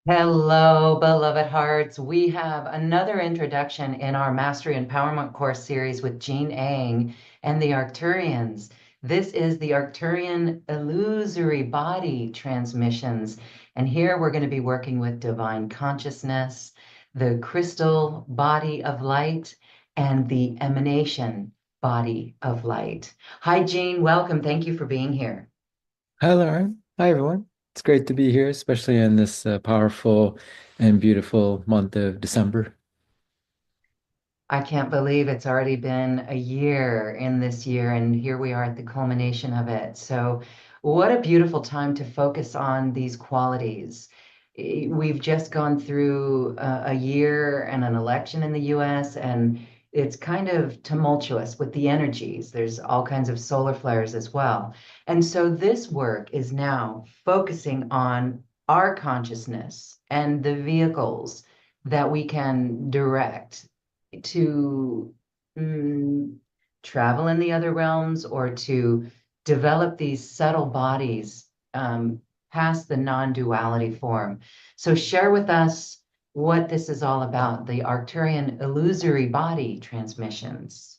Hello, beloved hearts. We have another introduction in our Mastery Empowerment course series with Jean Eng and the Arcturians. This is the Arcturian Illusory Body Transmissions. And here we're going to be working with divine consciousness, the crystal body of light, and the emanation body of light. Hi, Jean. Welcome. Thank you for being here. Hi, Lauren. Hi, everyone. It's great to be here, especially in this powerful and beautiful month of December. I can't believe it's already been a year in this year, and here we are at the culmination of it. So, what a beautiful time to focus on these qualities. We've just gone through a year and an election in the US, and it's kind of tumultuous with the energies. There's all kinds of solar flares as well. And so, this work is now focusing on our consciousness and the vehicles that we can direct to mm, travel in the other realms or to develop these subtle bodies past the non-duality form. So share with us what this is all about, the Arcturian illusory body transmissions.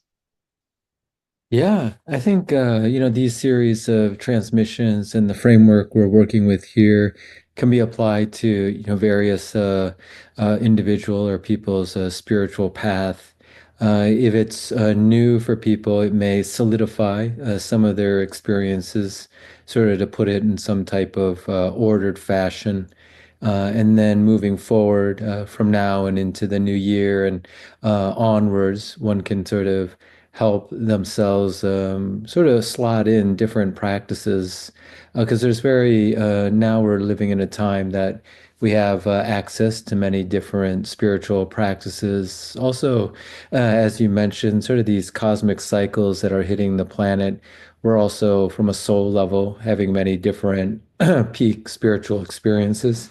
Yeah, I think these series of transmissions and the framework we're working with here can be applied to, various individual or people's spiritual path. If it's new for people, it may solidify some of their experiences, sort of to put it in some type of ordered fashion. And then moving forward from now and into the new year and onwards, one can sort of help themselves sort of slot in different practices because there's very now we're living in a time that we have access to many different spiritual practices. Also, as you mentioned, sort of these cosmic cycles that are hitting the planet. We're also, from a soul level, having many different peak spiritual experiences.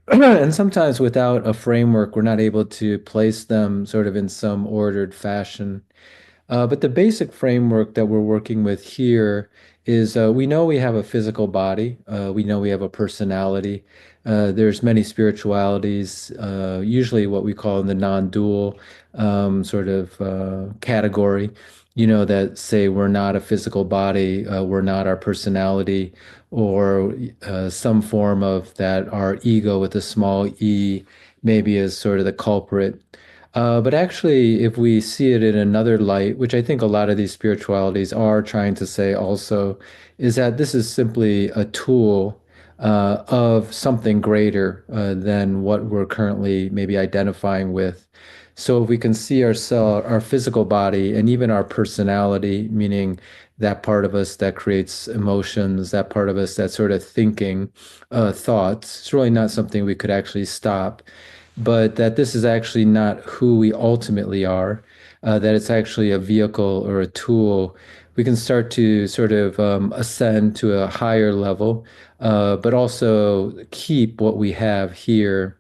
And sometimes without a framework, we're not able to place them sort of in some ordered fashion. But the basic framework that we're working with here is we know we have a physical body. We know we have a personality. There's many spiritualities, usually what we call in the non-dual sort of category, that say we're not a physical body, we're not our personality, or some form of that our ego with a small e maybe is sort of the culprit. But actually, if we see it in another light, which I think a lot of these spiritualities are trying to say also, is that this is simply a tool of something greater than what we're currently maybe identifying with. So if we can see ourselves, our physical body, and even our personality, meaning that part of us that creates emotions, that part of us that's sort of thinking thoughts, it's really not something we could actually stop, but that this is actually not who we ultimately are, that it's actually a vehicle or a tool. We can start to sort of ascend to a higher level, but also keep what we have here.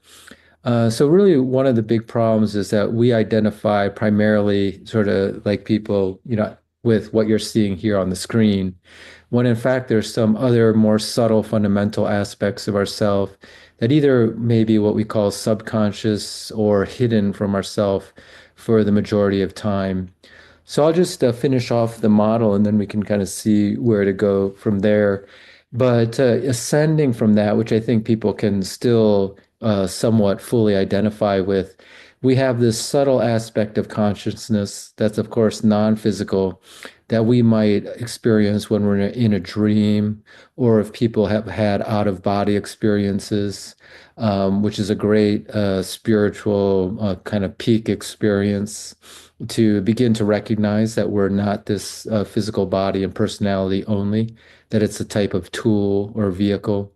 So really, one of the big problems is that we identify primarily sort of like people, with what you're seeing here on the screen, when in fact there's some other more subtle fundamental aspects of ourself that either may be what we call subconscious or hidden from ourself for the majority of time. So I'll just finish off the model and then we can kind of see where to go from there. But ascending from that, which I think people can still somewhat fully identify with, we have this subtle aspect of consciousness that's, of course, non-physical that we might experience when we're in a dream, or if people have had out-of-body experiences, which is a great spiritual kind of peak experience to begin to recognize that we're not this physical body and personality only, that it's a type of tool or vehicle.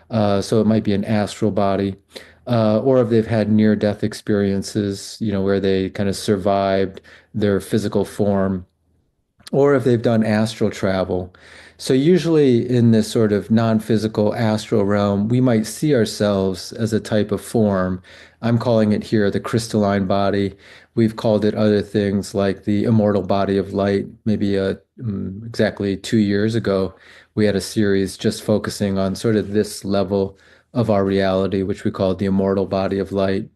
So it might be an astral body, or if they've had near-death experiences, where they kind of survived their physical form, or if they've done astral travel. So usually in this sort of non-physical astral realm, we might see ourselves as a type of form. I'm calling it here the crystalline body. We've called it other things like the immortal body of light. Maybe exactly 2 years ago, we had a series just focusing on sort of this level of our reality, which we call the immortal body of light.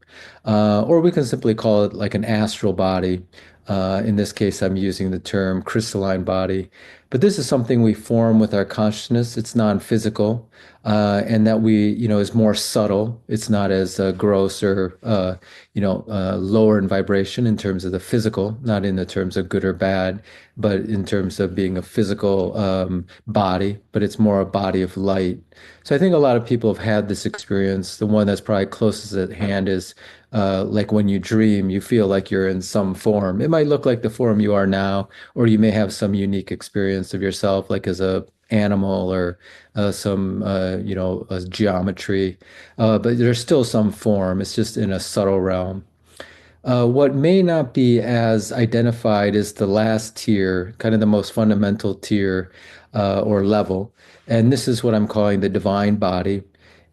Or we can simply call it like an astral body. In this case, I'm using the term crystalline body. But this is something we form with our consciousness. It's non-physical, and that is more subtle. It's not as gross or lower in vibration in terms of the physical, not in the terms of good or bad, but in terms of being a physical body. But it's more a body of light. So I think a lot of people have had this experience. The one that's probably closest at hand is like when you dream, you feel like you're in some form. It might look like the form you are now, or you may have some unique experience of yourself, like as a animal or some a geometry, but there's still some form. It's just in a subtle realm. What may not be as identified is the last tier, kind of the most fundamental tier or level. And this is what I'm calling the divine body.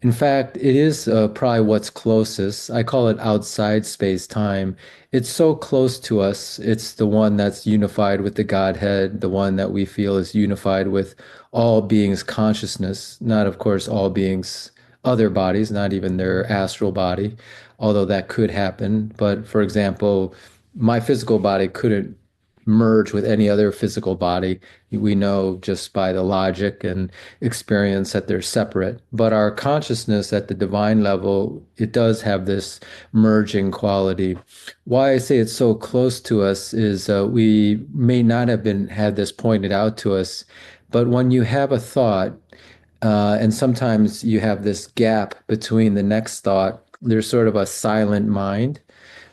In fact, it is probably what's closest. I call it outside space-time. It's so close to us. It's the one that's unified with the Godhead, the one that we feel is unified with all beings' consciousness, not, of course, all beings' other bodies, not even their astral body, although that could happen. But for example, my physical body couldn't merge with any other physical body. We know just by the logic and experience that they're separate. But our consciousness at the divine level, it does have this merging quality. Why I say it's so close to us is we may not have been had this pointed out to us, but when you have a thought, and sometimes you have this gap between the next thought. There's sort of a silent mind.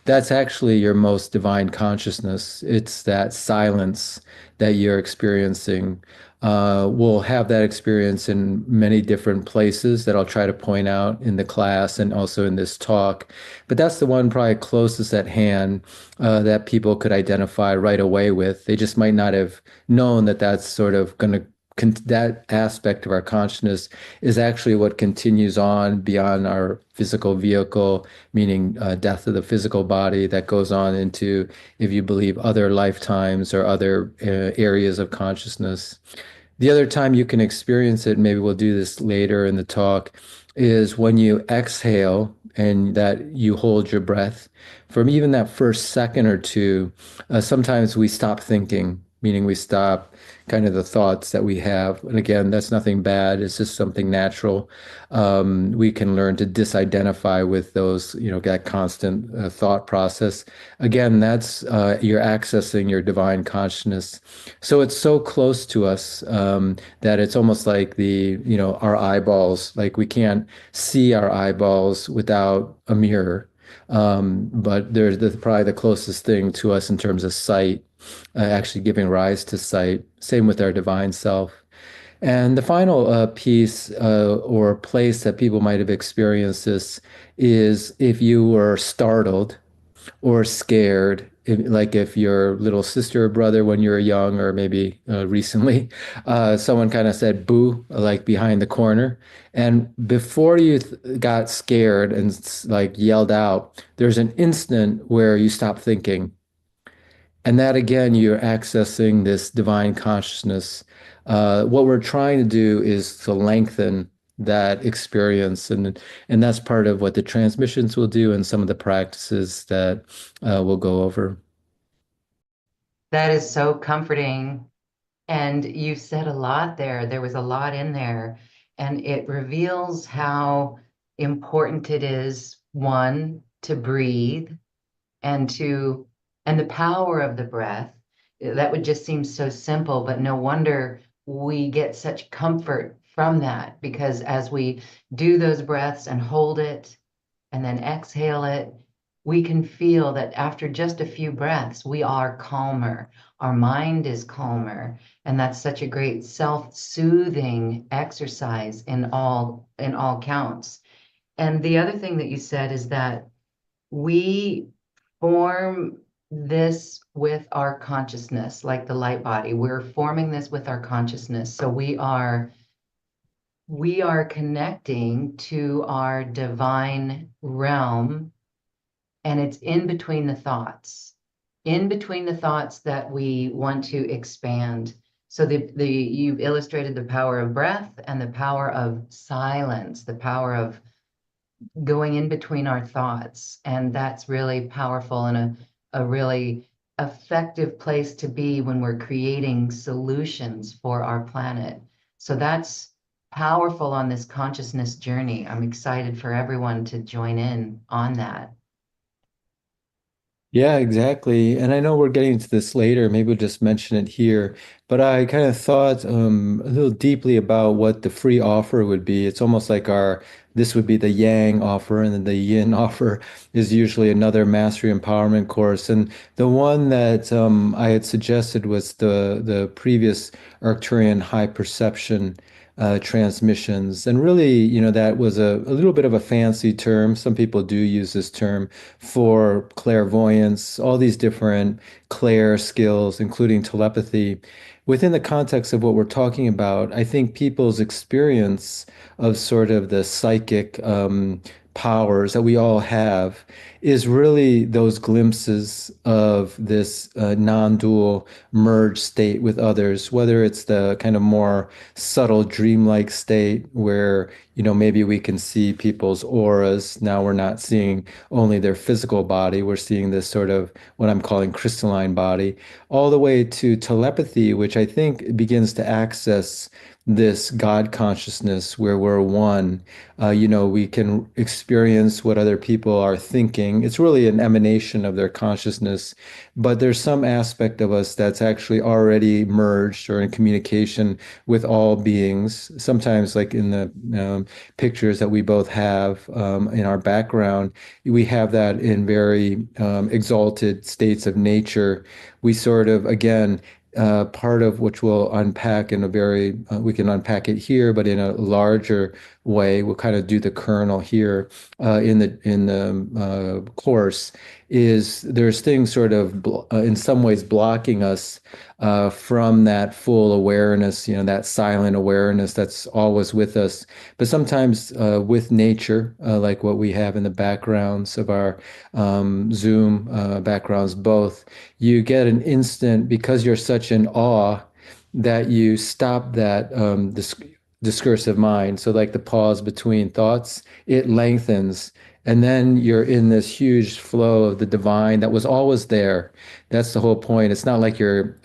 That's actually your most divine consciousness. It's that silence that you're experiencing. We'll have that experience in many different places that I'll try to point out in the class and also in this talk. But that's the one probably closest at hand that people could identify right away with. They just might not have known that that's sort of going to that aspect of our consciousness is actually what continues on beyond our physical vehicle, meaning death of the physical body, that goes on into, if you believe, other lifetimes or other areas of consciousness. The other time you can experience it, maybe we'll do this later in the talk, is when you exhale and that you hold your breath. From even that first second or two, sometimes we stop thinking, meaning we stop kind of the thoughts that we have. And again, that's nothing bad. It's just something natural. We can learn to disidentify with those, that constant thought process. Again, that's you're accessing your divine consciousness. So it's so close to us that it's almost like our eyeballs, like we can't see our eyeballs without a mirror. But probably the closest thing to us in terms of sight, actually giving rise to sight. Same with our divine self. And the final piece or place that people might have experienced this is if you were startled or scared, like if your little sister or brother, when you were young, or maybe recently, someone kind of said boo, like behind the corner. And before you got scared and like yelled out, there's an instant where you stop thinking. And that again, you're accessing this divine consciousness. What we're trying to do is to lengthen that experience, and that's part of what the transmissions will do, and some of the practices that we'll go over. That is so comforting. And you said a lot there. There was a lot in there. And it reveals how important it is, one, to breathe and the power of the breath. That would just seem so simple, but no wonder we get such comfort from that because as we do those breaths and hold it and then exhale it, we can feel that after just a few breaths, we are calmer. Our mind is calmer. And that's such a great self-soothing exercise in all counts. And the other thing that you said is that we form this with our consciousness, like the light body. We're forming this with our consciousness. So we are connecting to our divine realm, and it's in between the thoughts that we want to expand. So the you've illustrated the power of breath and the power of silence, the power of going in between our thoughts. And that's really powerful and a really effective place to be when we're creating solutions for our planet. So that's powerful on this consciousness journey. I'm excited for everyone to join in on that. Yeah, exactly. And I know we're getting to this later. Maybe we'll just mention it here. But I kind of thought a little deeply about what the free offer would be. It's almost like this would be the yang offer, and then the yin offer is usually another mastery empowerment course. And the one that I had suggested was the previous Arcturian high perception transmissions. And really, that was a little bit of a fancy term. Some people do use this term for clairvoyance, all these different clair skills, including telepathy. Within the context of what we're talking about, I think people's experience of sort of the psychic powers that we all have is really those glimpses of this non-dual merged state with others, whether it's the kind of more subtle dreamlike state where, maybe we can see people's auras. Now we're not seeing only their physical body, we're seeing this sort of what I'm calling crystalline body, all the way to telepathy, which I think begins to access this God consciousness where we're one. We can experience what other people are thinking. It's really an emanation of their consciousness, but there's some aspect of us that's actually already merged or in communication with all beings. Sometimes, like in the pictures that we both have in our background, we have that in very exalted states of nature. We sort of, again, part of which we'll unpack in a very, we can unpack it here, but in a larger way, we'll kind of do the kernel here in the course. Is there's things sort of in some ways blocking us from that full awareness, that silent awareness that's always with us. But sometimes with nature, like what we have in the backgrounds of our Zoom backgrounds, both, you get an instant because you're such in awe that you stop that discursive mind. So, like the pause between thoughts, it lengthens. And then you're in this huge flow of the divine that was always there. That's the whole point. It's not like your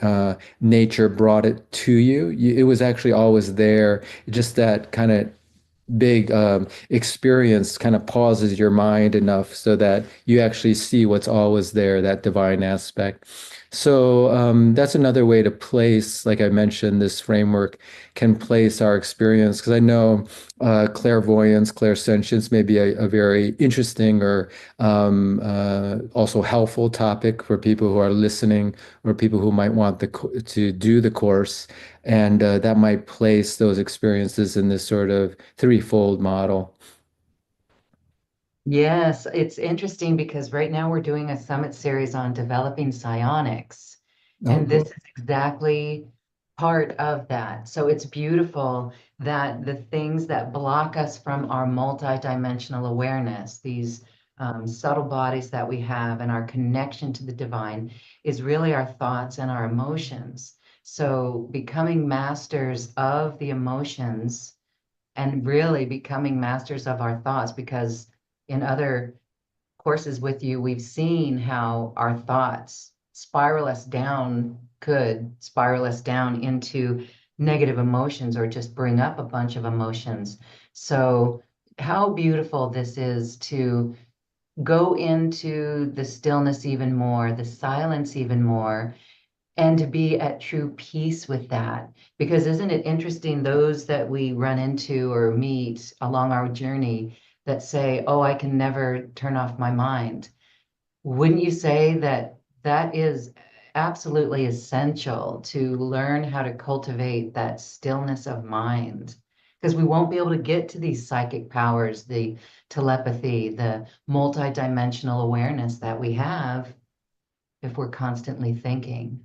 nature brought it to you. It was actually always there. Just that kind of big experience kind of pauses your mind enough so that you actually see what's always there, that divine aspect. So that's another way to place, like I mentioned, this framework can place our experience. Because I know clairvoyance, clairsentience may be a very interesting or also helpful topic for people who are listening or people who might want to do the course. And that might place those experiences in this sort of threefold model. Yes, it's interesting because right now we're doing a summit series on developing psionics, Oh, and this cool. is exactly part of that. So it's beautiful that the things that block us from our multidimensional awareness, these subtle bodies that we have, and our connection to the divine, is really our thoughts and our emotions. So becoming masters of the emotions and really becoming masters of our thoughts, because in other courses with you, we've seen how our thoughts could spiral us down into negative emotions or just bring up a bunch of emotions. So, how beautiful this is to go into the stillness even more, the silence even more, and to be at true peace with that. Because isn't it interesting, those that we run into or meet along our journey that say, oh, I can never turn off my mind. Wouldn't you say that that is absolutely essential to learn how to cultivate that stillness of mind? Because we won't be able to get to these psychic powers, the telepathy, the multidimensional awareness that we have if we're constantly thinking.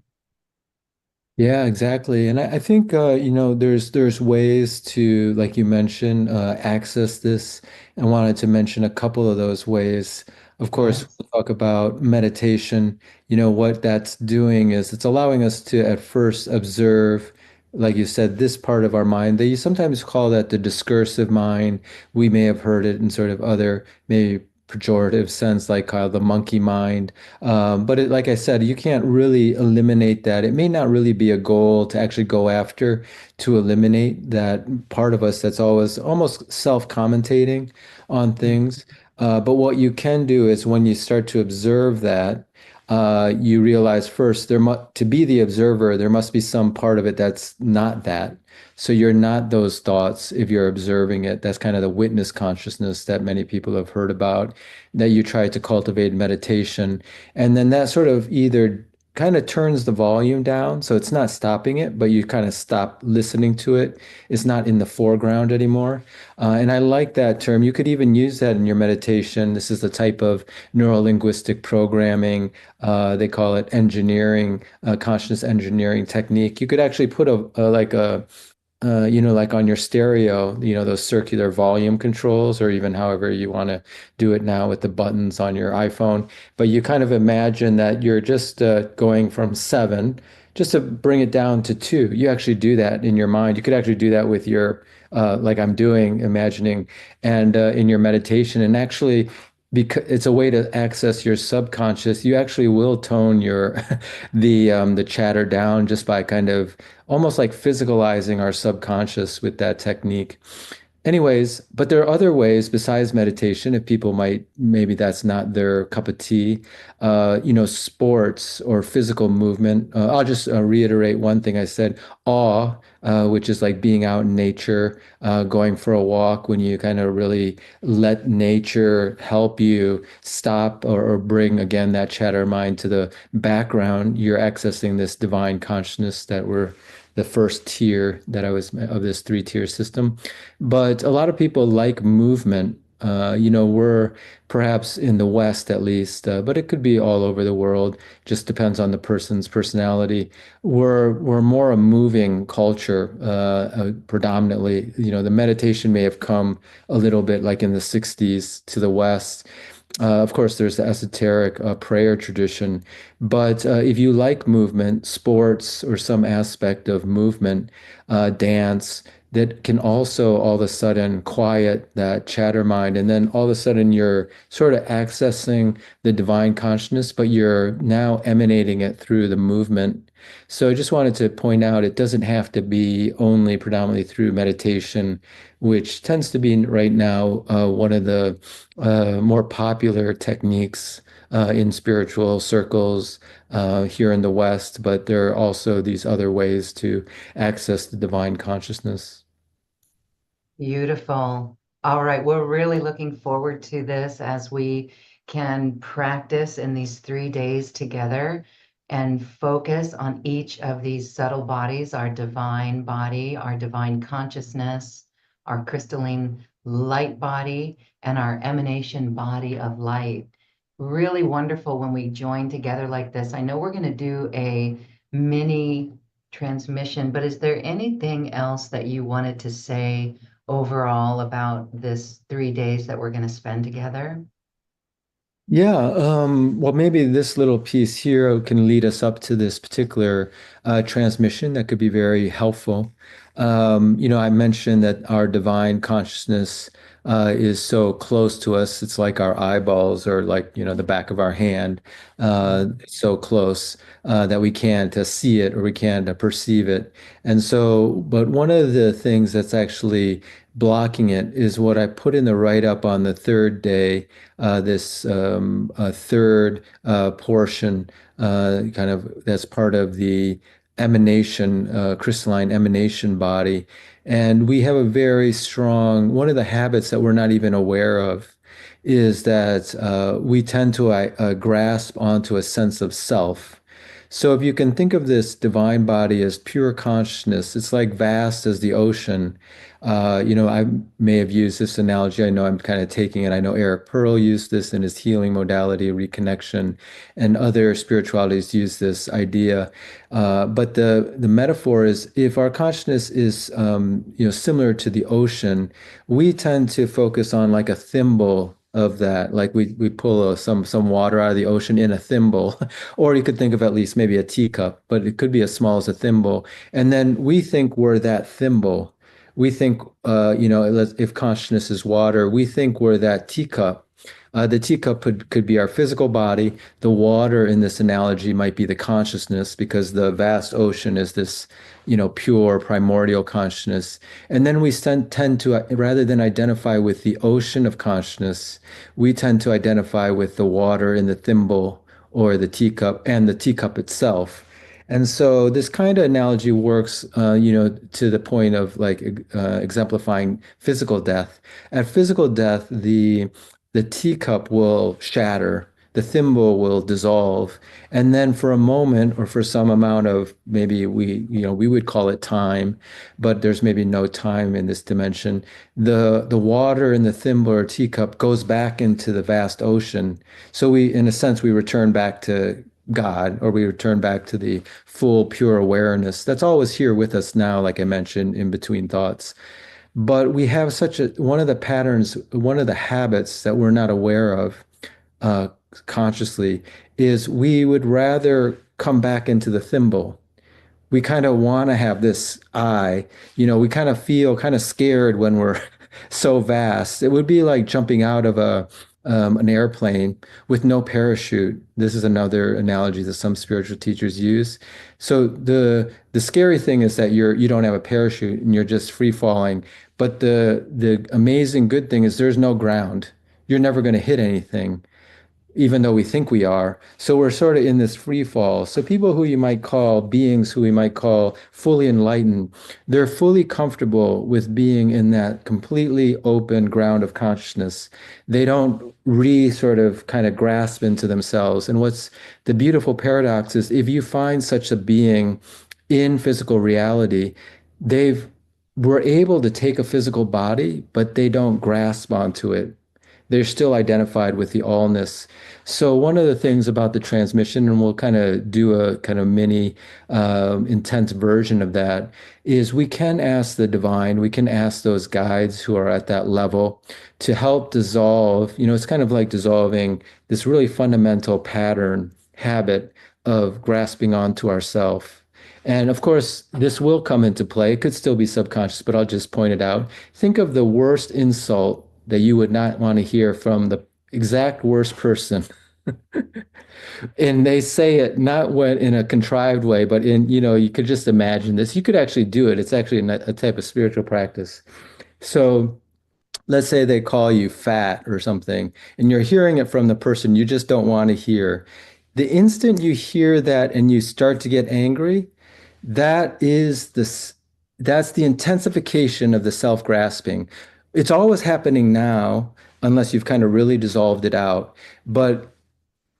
Yeah, exactly. And I think there's ways to, like you mentioned, access this. I wanted to mention a couple of those ways. Of course, Yes. we'll talk about meditation. What that's doing is it's allowing us to at first observe like you said, this part of our mind. They sometimes call that the discursive mind. We may have heard it in sort of other, maybe pejorative sense, like called the monkey mind. But it, like I said, you can't really eliminate that. It may not really be a goal to actually go after to eliminate that part of us that's always almost self-commentating on things. But what you can do is when you start to observe that, you realize first to be the observer, there must be some part of it that's not that. So you're not those thoughts if you're observing it. That's kind of the witness consciousness that many people have heard about, that you try to cultivate in meditation. And then that sort of either kind of turns the volume down, so it's not stopping it, but you kind of stop listening to it. It's not in the foreground anymore. And I like that term. You could even use that in your meditation. This is the type of neuro-linguistic programming. They call it engineering, consciousness engineering technique. You could actually put like on your stereo, those circular volume controls, or even however you want to do it now with the buttons on your iPhone. But you kind of imagine that you're just going from seven, just to bring it down to two. You actually do that in your mind. You could actually do that with your, like I'm doing, imagining, and in your meditation. And actually, because it's a way to access your subconscious, you actually will tone your the chatter down just by kind of almost like physicalizing our subconscious with that technique. Anyways, but there are other ways besides meditation, if people might, maybe that's not their cup of tea, sports or physical movement. I'll just reiterate one thing I said, awe, which is like being out in nature, going for a walk when you kind of really let nature help you stop or bring again that chatter mind to the background. You're accessing this divine consciousness that we're the first tier that I was of this three-tier system. But a lot of people like movement. We're perhaps in the West at least, but it could be all over the world. Just depends on the person's personality. We're more a moving culture, predominantly. The meditation may have come a little bit like in the 60s to the West. Of course, there's the esoteric prayer tradition, but if you like movement, sports, or some aspect of movement, dance, that can also all of a sudden quiet that chatter mind, and then all of a sudden you're sort of accessing the divine consciousness, but you're now emanating it through the movement. So I just wanted to point out it doesn't have to be only predominantly through meditation, which tends to be right now one of the more popular techniques in spiritual circles here in the West, but there are also these other ways to access the divine consciousness. Beautiful. All right, we're really looking forward to this as we can practice in these 3 days together and focus on each of these subtle bodies, our divine body, our divine consciousness, our crystalline light body, and our emanation body of light. Really wonderful when we join together like this. I know we're going to do a mini transmission, but is there anything else that you wanted to say overall about this 3 days that we're going to spend together? Yeah, well, maybe this little piece here can lead us up to this particular transmission that could be very helpful. I mentioned that our divine consciousness is so close to us. It's like our eyeballs or like, the back of our hand, so close that we can't see it or we can't perceive it. And so, but one of the things that's actually blocking it is what I put in the write-up on the third day, this third portion, kind of that's part of the emanation, crystalline emanation body. And we have a very strong, one of the habits that we're not even aware of is that we tend to grasp onto a sense of self. So if you can think of this divine body as pure consciousness, it's like vast as the ocean. I may have used this analogy. I know I'm kind of taking it. I know Eric Pearl used this in his healing modality, reconnection, and other spiritualities use this idea. But the metaphor is if our consciousness is similar to the ocean, we tend to focus on like a thimble of that. Like we pull some water out of the ocean in a thimble, or you could think of at least maybe a teacup, but it could be as small as a thimble. And then we think we're that thimble. We think, if consciousness is water, we think we're that teacup. The teacup could be our physical body. The water in this analogy might be the consciousness because the vast ocean is this, pure primordial consciousness. And then we tend to, rather than identify with the ocean of consciousness, we tend to identify with the water in the thimble or the teacup and the teacup itself. And so this kind of analogy works, to the point of like exemplifying physical death. At physical death, the teacup will shatter, the thimble will dissolve, and then for a moment or for some amount of maybe we would call it time, but there's maybe no time in this dimension. The water in the thimble or teacup goes back into the vast ocean. So we, in a sense, we return back to God, or we return back to the full pure awareness that's always here with us now, like I mentioned in between thoughts. But we have one of the patterns, one of the habits that we're not aware of uh, consciously is we would rather come back into the thimble. We kind of want to have this eye, we kind of feel kind of scared when we're so vast. It would be like jumping out of an airplane with no parachute. This is another analogy that some spiritual teachers use. So the scary thing is that you don't have a parachute and you're just free falling. But the amazing good thing is there's no ground. You're never going to hit anything even though we think we are. So we're sort of in this free fall. So people who you might call beings who we might call fully enlightened, they're fully comfortable with being in that completely open ground of consciousness. They don't sort of kind of grasp into themselves. And what's the beautiful paradox is if you find such a being in physical reality, they've were able to take a physical body, but they don't grasp onto it. They're still identified with the allness. So one of the things about the transmission, and we'll kind of do a kind of mini intense version of that, is we can ask the divine, we can ask those guides who are at that level to help dissolve. It's kind of like dissolving this really fundamental pattern, habit of grasping onto ourself. And of course, this will come into play. It could still be subconscious, but I'll just point it out. Think of the worst insult that you would not want to hear from the exact worst person. And they say it not when in a contrived way, but you could just imagine this. You could actually do it. It's actually a type of spiritual practice. So let's say they call you fat or something, and you're hearing it from the person you just don't want to hear. The instant you hear that and you start to get angry, that is this, that's the intensification of the self-grasping. It's always happening now, unless you've kind of really dissolved it out. But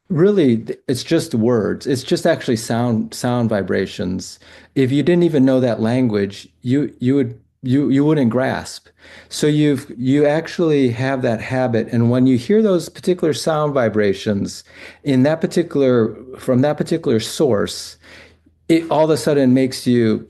really, it's just words. It's just actually sound vibrations. If you didn't even know that language, you wouldn't grasp. So you actually have that habit, and when you hear those particular sound vibrations in that particular from that particular source, it all of a sudden makes you,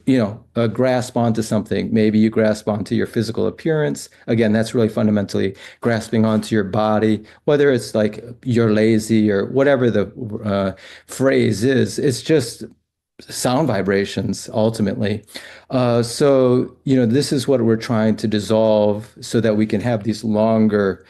grasp onto something. Maybe you grasp onto your physical appearance. Again, that's really fundamentally grasping onto your body, whether it's like you're lazy or whatever the phrase is. It's just sound vibrations ultimately. So, this is what we're trying to dissolve so that we can have these longer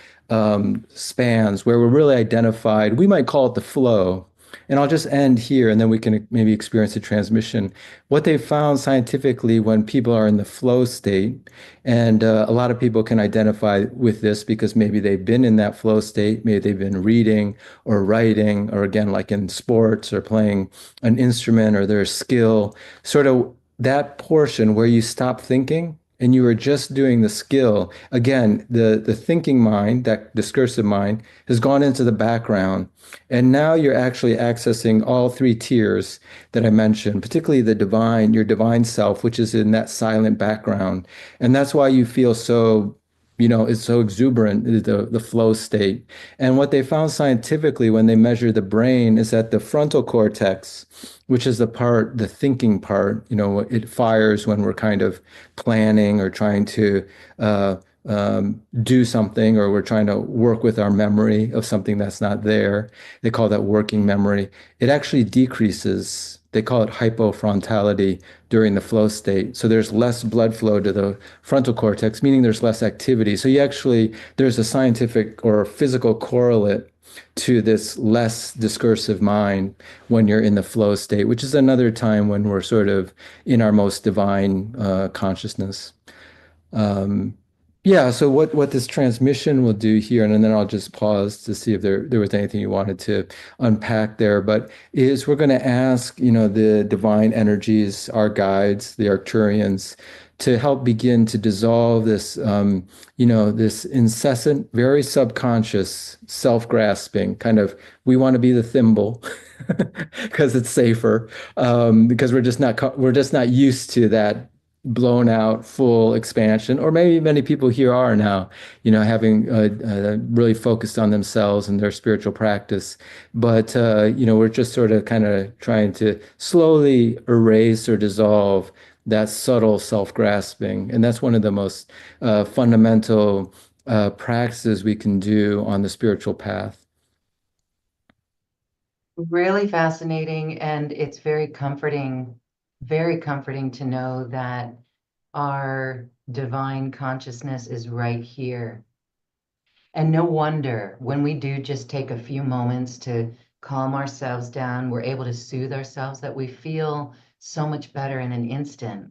spans where we're really identified. We might call it the flow. And I'll just end here and then we can maybe experience the transmission. What they found scientifically when people are in the flow state, and a lot of people can identify with this because maybe they've been in that flow state, maybe they've been reading or writing, or again, like in sports or playing an instrument or their skill, sort of that portion where you stop thinking and you are just doing the skill. Again, the thinking mind, that discursive mind, has gone into the background. And now you're actually accessing all three tiers that I mentioned, particularly the divine, your divine self, which is in that silent background. And that's why you feel so, it's so exuberant, the flow state. And what they found scientifically when they measure the brain is that the frontal cortex, which is the thinking part, it fires when we're kind of planning or trying to do something, or we're trying to work with our memory of something that's not there. They call that working memory. It actually decreases. They call it hypofrontality during the flow state. So there's less blood flow to the frontal cortex, meaning there's less activity. So you actually, there's a scientific or physical correlate to this less discursive mind when you're in the flow state, which is another time when we're sort of in our most divine consciousness. Um, yeah, so what this transmission will do here, and then I'll just pause to see if there was anything you wanted to unpack there, but is we're going to ask, the divine energies, our guides, the Arcturians, to help begin to dissolve this, this incessant, very subconscious self-grasping kind of, we want to be the thimble because it's safer, because we're just not used to that blown out full expansion, or maybe many people here are now, having really focused on themselves and their spiritual practice. But, we're just sort of kind of trying to slowly erase or dissolve that subtle self-grasping. And that's one of the most fundamental practices we can do on the spiritual path. Really fascinating, and it's very comforting to know that our divine consciousness is right here. And no wonder when we do just take a few moments to calm ourselves down, we're able to soothe ourselves, that we feel so much better in an instant.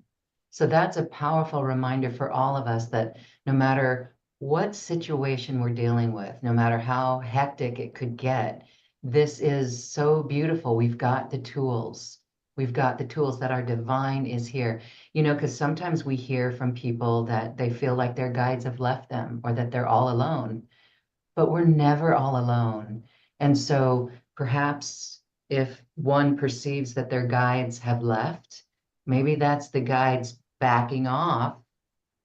So that's a powerful reminder for all of us that no matter what situation we're dealing with, no matter how hectic it could get, this is so beautiful. We've got the tools. We've got the tools that our divine is here. Because sometimes we hear from people that they feel like their guides have left them or that they're all alone, but we're never all alone. And so perhaps if one perceives that their guides have left, maybe that's the guides backing off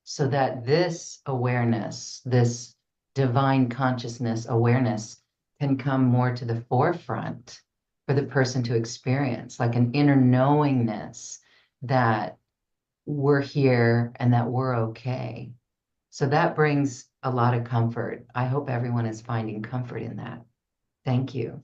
so that this awareness, this divine consciousness awareness, can come more to the forefront for the person to experience, like an inner knowingness that we're here and that we're okay. So that brings a lot of comfort. I hope everyone is finding comfort in that. Thank you.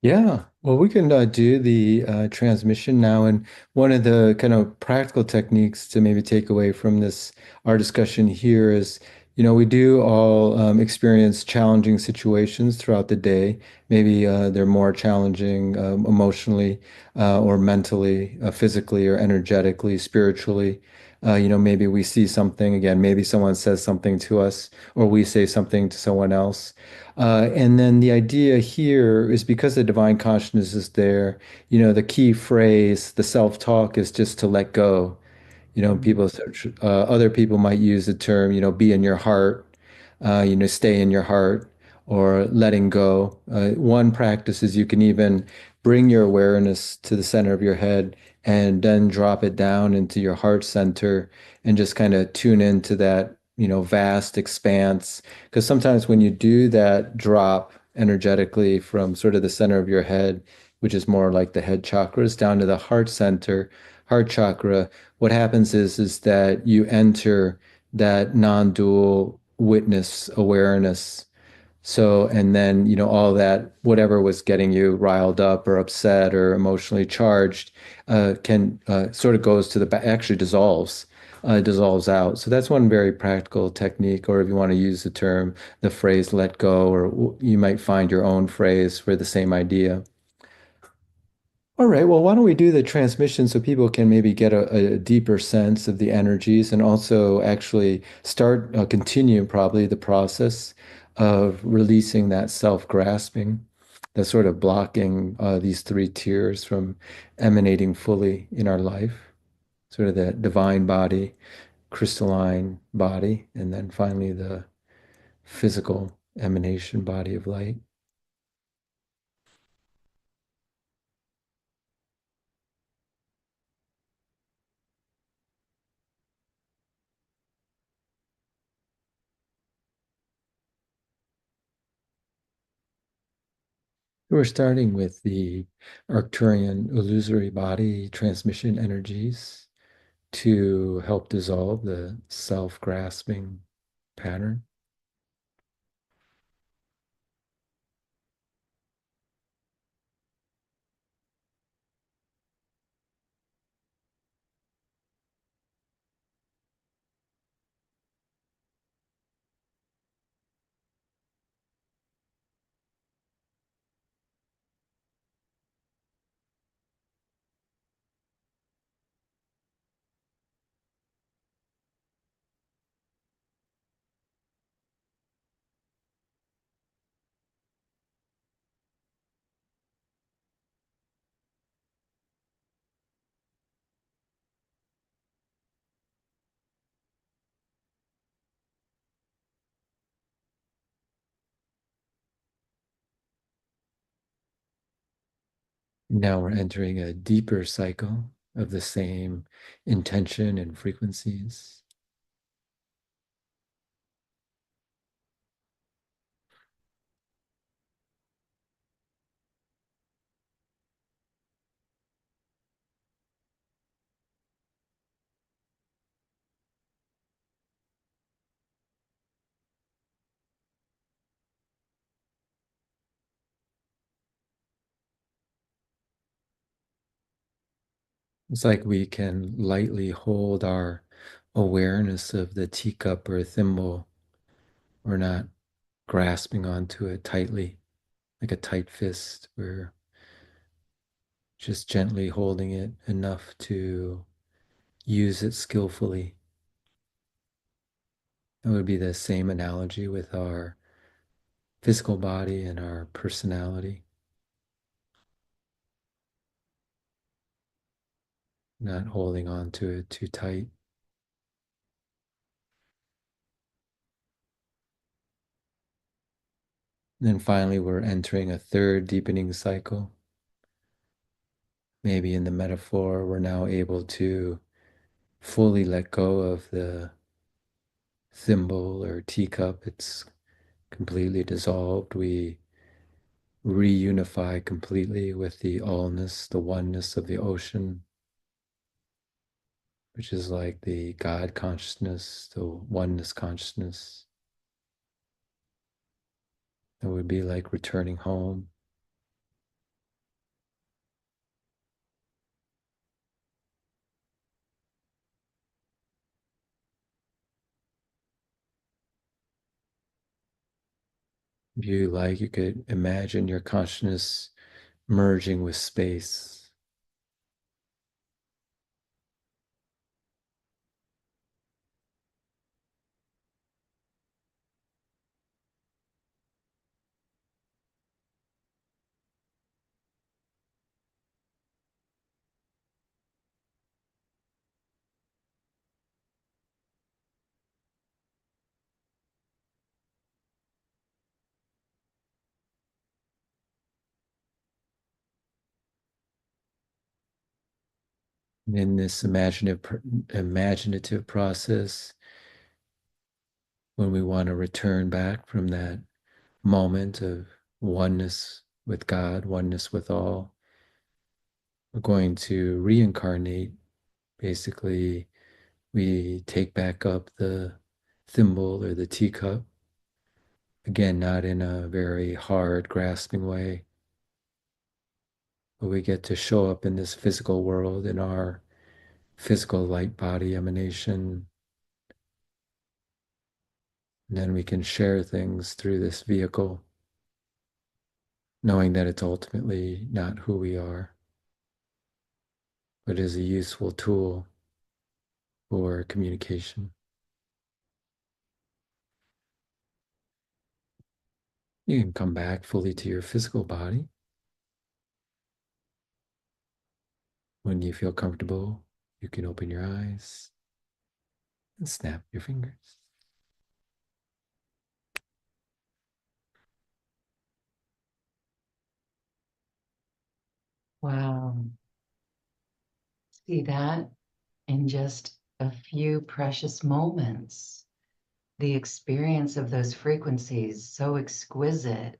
Yeah, well, we can do the transmission now. And one of the kind of practical techniques to maybe take away from this, our discussion here is, we do all experience challenging situations throughout the day. Maybe they're more challenging emotionally or mentally, physically or energetically, spiritually. Maybe we see something again, maybe someone says something to us, or we say something to someone else. And then the idea here is because the divine consciousness is there, the key phrase, the self-talk is just to let go. Mm. Other people might use the term, be in your heart, stay in your heart, or letting go. One practice is you can even bring your awareness to the center of your head and then drop it down into your heart center and just kind of tune into that, vast expanse. Because sometimes when you do that drop energetically from sort of the center of your head, which is more like the head chakras, down to the heart center, heart chakra, what happens is that you enter that non-dual witness awareness. So, and then, all that, whatever was getting you riled up or upset or emotionally charged, can sort of goes to the back, actually dissolves out. So that's one very practical technique, or if you want to use the term, the phrase let go, or you might find your own phrase for the same idea. All right, well, why don't we do the transmission so people can maybe get a deeper sense of the energies and also actually continue probably the process of releasing that self-grasping that's sort of blocking these three tiers from emanating fully in our life, sort of that divine body, crystalline body, and then finally the physical emanation body of light. We're starting with the Arcturian illusory body transmission energies. to help dissolve the self-grasping pattern. Now we're entering a deeper cycle of the same intention and frequencies. It's like we can lightly hold our awareness of the teacup or thimble. We're not grasping onto it tightly, like a tight fist. We're just gently holding it enough to use it skillfully. It would be the same analogy with our physical body and our personality, not holding on to it too tight. And then finally, we're entering a third deepening cycle. Maybe in the metaphor, we're now able to fully let go of the thimble or teacup. It's completely dissolved. We reunify completely with the allness, the oneness of the ocean, which is like the God consciousness, the oneness consciousness. It would be like returning home. If you like, you could imagine your consciousness merging with space. And in this imaginative process, when we want to return back from that moment of oneness with God, oneness with all, we're going to reincarnate. Basically, we take back up the thimble or the teacup. Again, not in a very hard, grasping way, but we get to show up in this physical world in our physical light body emanation. And then we can share things through this vehicle, knowing that it's ultimately not who we are, but is a useful tool for communication. You can come back fully to your physical body when you feel comfortable. You can open your eyes and snap your fingers. Wow. See that in just a few precious moments. The experience of those frequencies, so exquisite.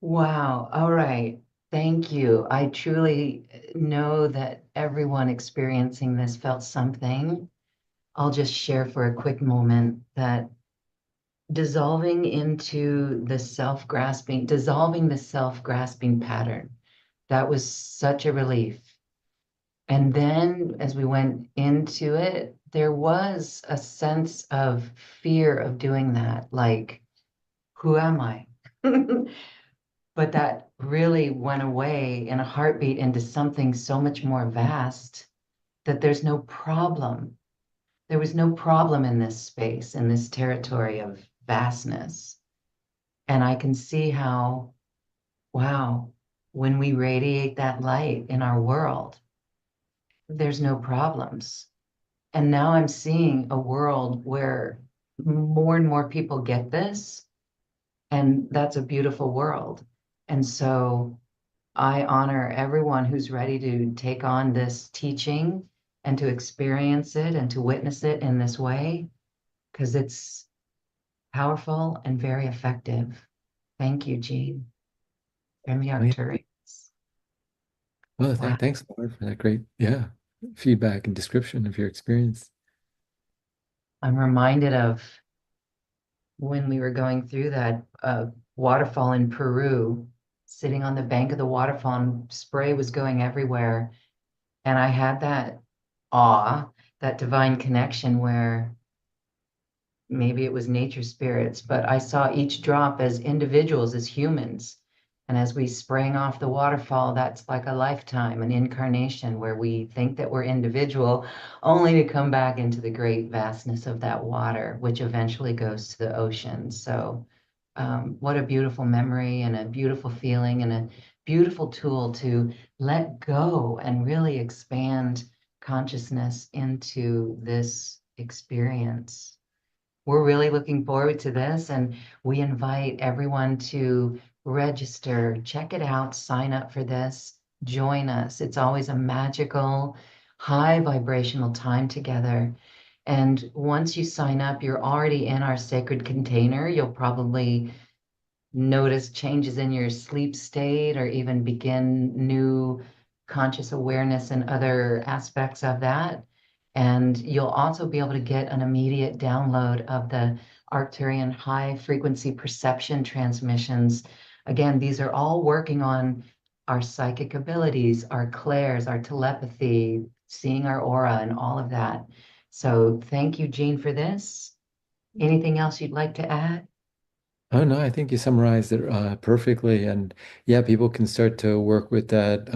Wow. All right. Thank you. I truly know that everyone experiencing this felt something. I'll just share for a quick moment that dissolving into the self-grasping, dissolving the self-grasping pattern, that was such a relief. And then as we went into it, there was a sense of fear of doing that, like, who am I? But that really went away in a heartbeat into something so much more vast that there's no problem. There was no problem in this space, in this territory of vastness. And I can see how, wow, when we radiate that light in our world, there's no problems. And now I'm seeing a world where more and more people get this, and that's a beautiful world. And so I honor everyone who's ready to take on this teaching and to experience it and to witness it in this way, because it's powerful and very effective. Thank you, Jean, from the Oh, yeah. Arcturians. Well, Wow. thanks, Lauren, for that great, feedback and description of your experience. I'm reminded of when we were going through that waterfall in Peru, sitting on the bank of the waterfall, and spray was going everywhere. And I had that awe, that divine connection where maybe it was nature spirits, but I saw each drop as individuals, as humans. And as we sprang off the waterfall, that's like a lifetime, an incarnation where we think that we're individual, only to come back into the great vastness of that water, which eventually goes to the ocean. So, what a beautiful memory and a beautiful feeling and a beautiful tool to let go and really expand consciousness into this experience. We're really looking forward to this, and we invite everyone to register, check it out, sign up for this, join us. It's always a magical, high vibrational time together. And once you sign up, you're already in our sacred container. You'll probably notice changes in your sleep state or even begin new conscious awareness and other aspects of that. And you'll also be able to get an immediate download of the Arcturian high frequency perception transmissions. Again, these are all working on our psychic abilities, our clairs, our telepathy, seeing our aura, and all of that. So thank you, Jean, for this. Anything else you'd like to add? Oh no, I think you summarized it perfectly. And yeah, people can start to work with that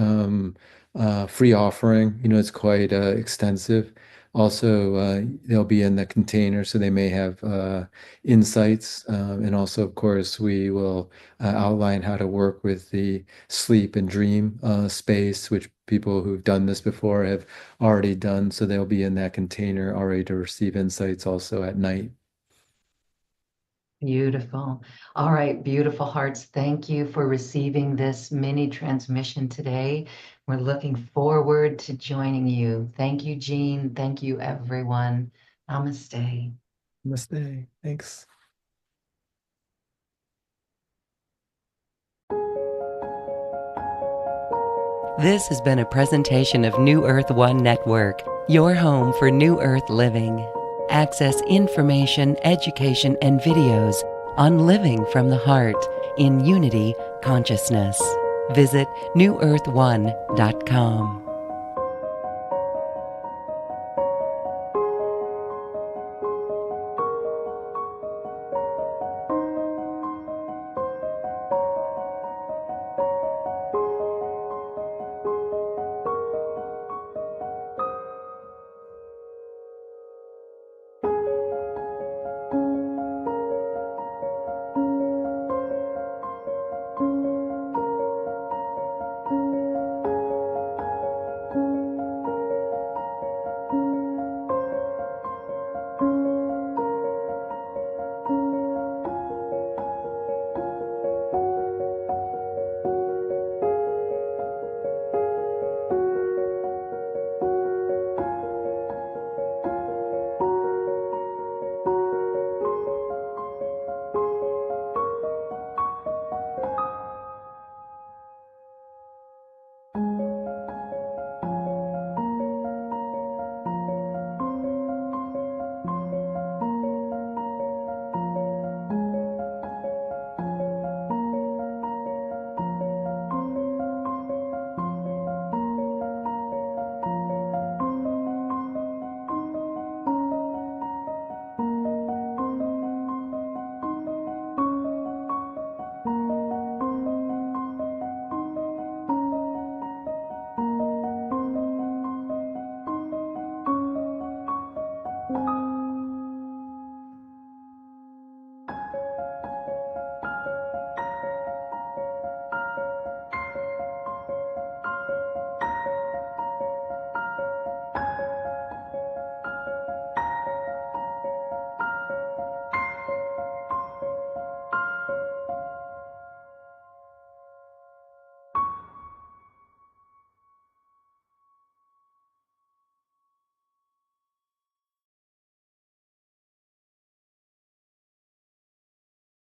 free offering. It's quite extensive. Also, they'll be in the container, so they may have insights. And also, of course, we will outline how to work with the sleep and dream space, which people who've done this before have already done. So they'll be in that container already to receive insights also at night. Beautiful. All right, beautiful hearts. Thank you for receiving this mini transmission today. We're looking forward to joining you. Thank you, Jean. Thank you, everyone. Namaste. Namaste. Thanks. This has been a presentation of New Earth One Network, your home for New Earth living. Access information, education, and videos on living from the heart in unity consciousness. Visit newearth1.com.